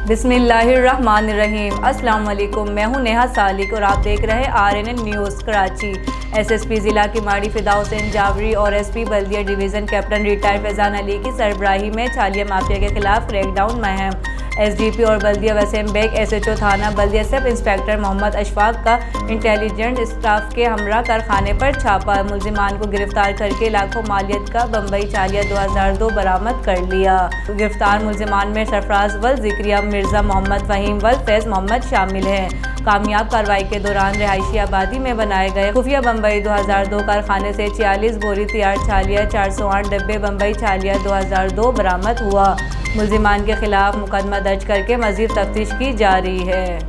बिस्मिल्लाहिर्रहमानिर्रहीम। अस्सलाम वालेकुम। मैं हूं नेहा सालिक और आप देख रहे हैं RNN न्यूज़ कराची। SSP ज़िला की माड़ी फिदा हुसैन जावरी और SP Baldia division captain retired Faizan Ali की सरबराही में छालिया माफिया के खिलाफ क्रैकडाउन मुहिम। SDP और बल्दिया वसीम बेग SHO थाना बल्दिया सब इंस्पेक्टर मोहम्मद अशफाक का इंटेलिजेंट स्टाफ के हमरा कारखाने पर छापा। मुलजिमान को गिरफ्तार करके लाखों मालियत का बम्बई चालिया 2002 बरामद कर लिया। गिरफ्तार मुलजिमान में सरफराज वल जिक्रिया मिर्जा मोहम्मद फ़हीम वल फैज़ मोहम्मद शामिल हैं। कामयाब कार्रवाई के दौरान रिहायशी आबादी में बनाए गए खुफिया बम्बई 2002 कारखाने से 46 बोरी तैयार छालिया 408 डब्बे बम्बई छालिया 2002 बरामद हुआ। मुलजिमान के खिलाफ मुकदमा दर्ज करके मज़ीद तफ्तीश की जा रही है।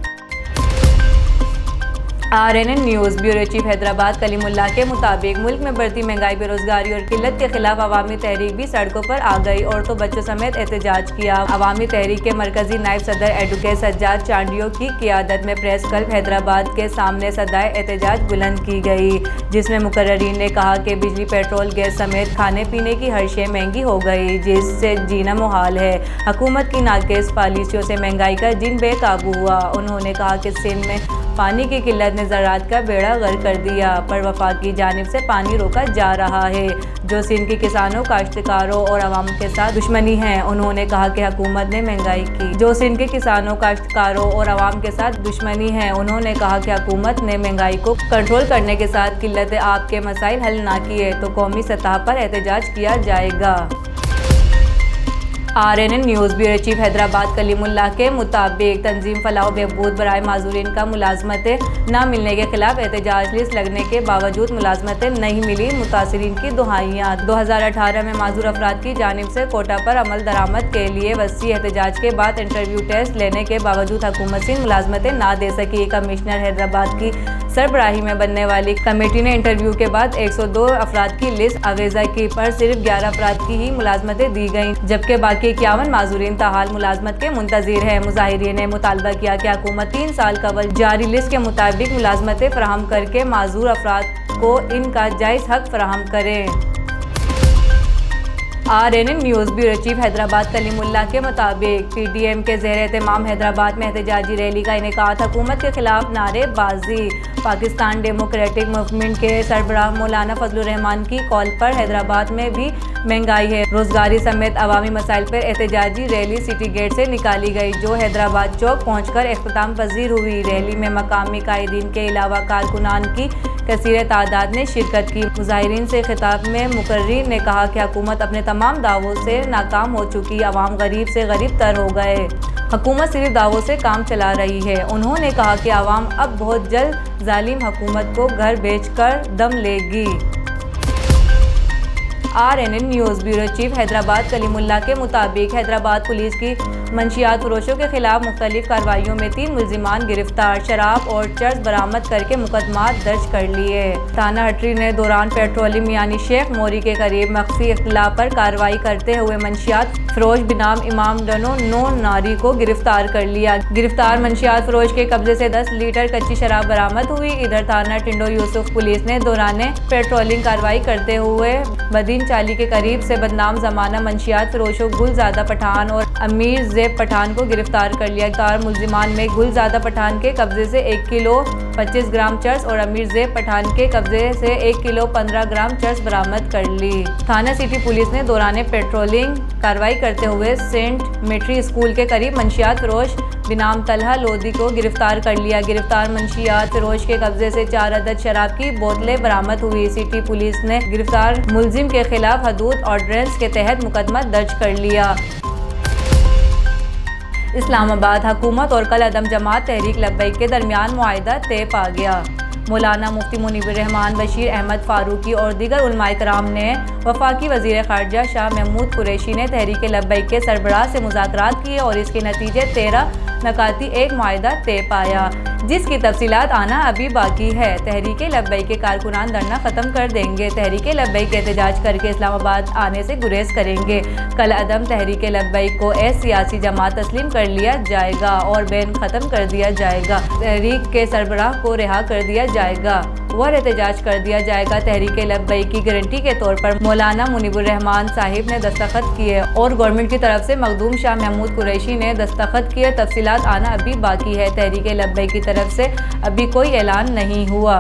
RNN news bureau chief Hyderabad Kalimullah के मुताबिक मुल्क में बढ़ती महंगाई, बेरोजगारी और किल्लत के खिलाफ अवामी तहरीक भी सड़कों पर आ गई। औरतों बच्चों समेत एहतजाज किया। अवामी तहरीक के मरकजी नायब सदर एडवोकेट सज्जाद चांडियो की क़ियादत में प्रेस क्लब हैदराबाद के सामने सदाए एहतजाज बुलंद की गई, जिसमें मुकर्ररीन ने कहा कि बिजली, पेट्रोल, गैस समेत खाने पीने की हर शे महंगी हो गई, जिससे जीना मुहाल है। हुकूमत की नाक़िस पॉलिसियों से महंगाई का दिन बेकाबू हुआ। उन्होंने कहा कि सिंध में पानी की किल्लत ने ज़राअत का बेड़ा गर्क कर दिया, पर वफाक की जानिब से पानी रोका जा रहा है, जो सिंध के किसानों, काश्तकारों और अवाम के साथ दुश्मनी है। उन्होंने कहा कि हुकूमत ने महंगाई की जो सिंध के किसानों, काश्तकारों और अवाम के साथ दुश्मनी है। उन्होंने कहा कि हुकूमत ने महंगाई को कंट्रोल करने के साथ किल्लत आब के मसाइल हल ना किए तो कौमी सतह पर एहतजाज किया जाएगा। RNN news bureau chief Hyderabad Kalimullah के मुताबिक तंजीम फलाह बहबूद बराए माजूरीन का मुलाजमतें न मिलने के खिलाफ एहतजाज लिस्ट लगने के बावजूद मुलाजमतें नहीं मिली, मुतासरीन की दुहाइयाँ। 2018 में माजूर अफराद की जानिब से कोटा पर अमल दरामद के लिए वसी एहतजाज के बाद इंटरव्यू टेस्ट लेने के बावजूद हुकूमत सिंध मुलाजमतें ना दे सकी। कमिश्नर हैदराबाद की सरबराही में बनने वाली कमेटी ने इंटरव्यू के बाद 102 अफराद की लिस्ट आवेजा की, पर सिर्फ 11 अफराद की ही मुलाजमतें दी गईं, जबकि बाकी 51 माजूरीन ताहाल मुलाजमत के मुंतज़िर है। मुजाहिरीन ने मुतालबा किया कि हुकूमत 3 साल कबल जारी लिस्ट के मुताबिक मुलाजमतें फराहम करके माजूर अफराद को इनका जायज़ हक फराहम करें। RNN news bureau chief Hyderabad Kalimullah के मुताबिक PDM के ज़ेर एहतमाम हैदराबाद में एहतजाजी रैली का इनेकाद, हुकूमत के खिलाफ नारेबाजी। पाकिस्तान डेमोक्रेटिक मूवमेंट के सरबराह मौलाना फजलुर रहमान की कॉल पर हैदराबाद में भी महंगाई है, रोजगारी समेत अवामी मसाइल पर एहतजाजी रैली सिटी गेट से निकाली गई, जो हैदराबाद चौक पहुंचकर इख्तिताम पजीर हुई। रैली में मकामी कायदीन के अलावा कारकुनान की कसीर तादाद ने शिरकत की। मुजाहिरीन से खिताब में मुकर्रीर ने कहा कि हुकूमत अपने तमाम दावों से नाकाम हो चुकी, अवाम गरीब से गरीब तर हो गए, हुकूमत सिर्फ दावों से काम चला रही है। उन्होंने कहा कि अवाम अब बहुत जल्द जालिम हुकूमत को घर बेचकर दम लेगी। RNN news bureau chief Hyderabad Kalimullah के मुताबिक हैदराबाद पुलिस की मंशियात फरोशों के खिलाफ मुख्तलिफ कार्रवाइयों में 3 मुलजिमान गिरफ्तार, शराब और चर्च बरामद करके मुकदमात दर्ज कर लिए। थाना हटरी ने दौरान पेट्रोलिंग यानी शेख मोरी के करीब मख्फी इख्तिलाफ पर कार्रवाई करते हुए मंशियात फरोश बिनाम इमाम डनो नो नारी को गिरफ्तार कर लिया। गिरफ्तार मंशियात फरोश के कब्जे से 10 लीटर कच्ची शराब बरामद हुई। इधर थाना टिंडो यूसुफ पुलिस ने दौरान पेट्रोलिंग कार्रवाई करते हुए बदीन चाली के करीब से बदनाम जमाना मंशियात फरोशों गुलजादा पठान और अमीर ज़ेब पठान को गिरफ्तार कर लिया। कार मुलजिमान में गुलजादा पठान के कब्जे से 1 किलो 25 ग्राम चर्च और अमीर ज़ेब पठान के कब्जे से 1 किलो 15 ग्राम चर्च बरामद कर ली। थाना सिटी पुलिस ने दौरान पेट्रोलिंग कार्रवाई करते हुए सेंट मेट्री स्कूल के करीब मंशियात फरोश बिनाम तलहा लोधी को गिरफ्तार कर लिया। गिरफ्तार मंशियात फरोश के कब्जे से 4 अदद शराब की बोतलें बरामद हुई। सिटी पुलिस ने गिरफ्तार मुलजिम के खिलाफ हदूद ऑर्डिनेंस के तहत मुकदमा दर्ज कर लिया। इस्लामाबाद हुकूमत और कल अदम जमात तहरीक लब्बैक के दरमियान मुआहिदा तय पा गया। मौलाना मुफ्ती मुनीबुर रहमान, बशीर अहमद फारूकी और दीगर उलमाए कराम ने वफाकी वज़ीर ख़ारजा शाह महमूद कुरैशी ने तहरीक लब्बैक के सरबराह से मुज़ाकरात किए और इसके नतीजे 13 नकाती एक मुआहिदा तय पाया। जिसकी तफसीलात आना अभी बाकी है। तहरीक लब्बैक के कारकुनान धरना खत्म कर देंगे। तहरीक लब्बैक एहतजाज करके इस्लामाबाद आने से गुरेज करेंगे। कल अदम तहरीक लब्बैक को सियासी जमात तस्लीम कर लिया जाएगा और बैन ख़त्म कर दिया जाएगा। तहरीक के सरबराह को रिहा कर दिया जाएगा और एहतजाज कर दिया जाएगा। तहरीक लब्बैक की गारंटी के तौर पर मौलाना मुनीबुर रहमान साहिब ने दस्तखत किए और गवर्नमेंट की तरफ से मखदूम शाह महमूद कुरैशी ने दस्तखत किए। तफसीलात आना अभी बाकी है। तहरीक लब्बैक की तरफ से अभी कोई ऐलान नहीं हुआ।